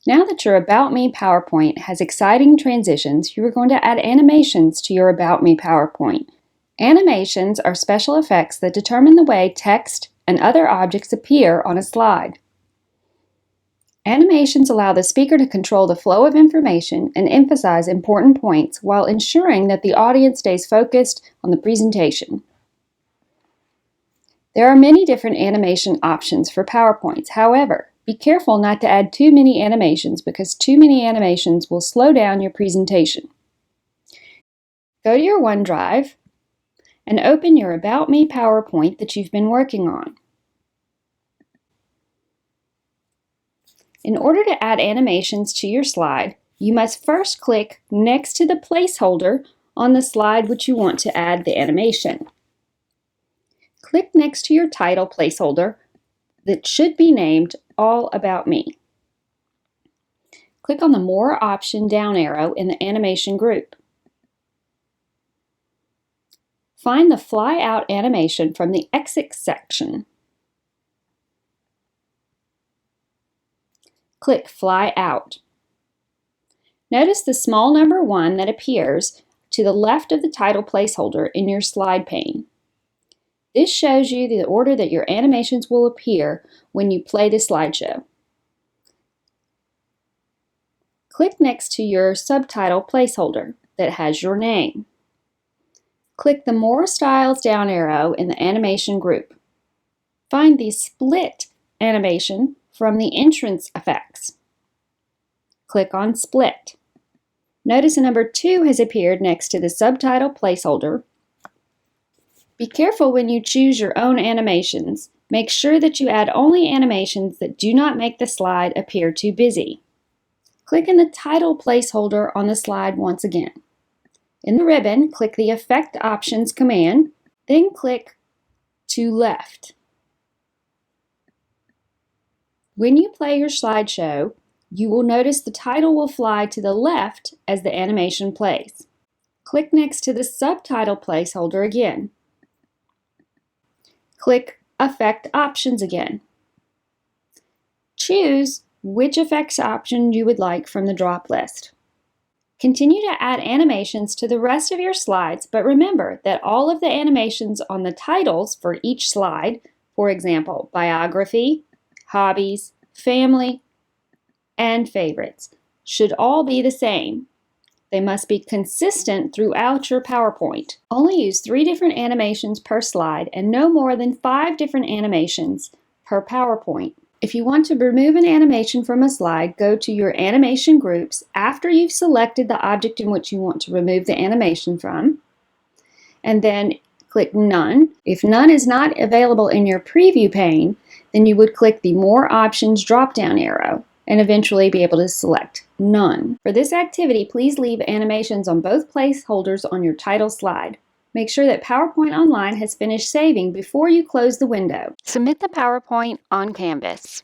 Now that your About Me PowerPoint has exciting transitions, you are going to add animations to your About Me PowerPoint. Animations are special effects that determine the way text and other objects appear on a slide. Animations allow the speaker to control the flow of information and emphasize important points while ensuring that the audience stays focused on the presentation. There are many different animation options for PowerPoints. However, be careful not to add too many animations because too many animations will slow down your presentation. Go to your OneDrive and open your About Me PowerPoint that you've been working on. In order to add animations to your slide, you must first click next to the placeholder on the slide which you want to add the animation. Click next to your title placeholder that should be named All About Me. Click on the More option down arrow in the animation group. Find the Fly Out animation from the Exit section. Click Fly Out. Notice the small number 1 that appears to the left of the title placeholder in your slide pane. This shows you the order that your animations will appear when you play the slideshow. Click next to your subtitle placeholder that has your name. Click the More Styles down arrow in the animation group. Find the Split animation from the entrance effects. Click on Split. Notice a number 2 has appeared next to the subtitle placeholder. Be careful when you choose your own animations. Make sure that you add only animations that do not make the slide appear too busy. Click in the title placeholder on the slide once again. In the ribbon, click the Effect Options command, then click to left. When you play your slideshow, you will notice the title will fly to the left as the animation plays. Click next to the subtitle placeholder again. Click Effect Options again. Choose which effects option you would like from the drop list. Continue to add animations to the rest of your slides, but remember that all of the animations on the titles for each slide, for example, biography, hobbies, family, and favorites, should all be the same. They must be consistent throughout your PowerPoint. Only use 3 different animations per slide and no more than 5 different animations per PowerPoint. If you want to remove an animation from a slide, go to your animation groups after you've selected the object in which you want to remove the animation from, and then click None. If None is not available in your preview pane, then you would click the More Options drop-down arrow and eventually be able to select None. For this activity, please leave animations on both placeholders on your title slide. Make sure that PowerPoint Online has finished saving before you close the window. Submit the PowerPoint on Canvas.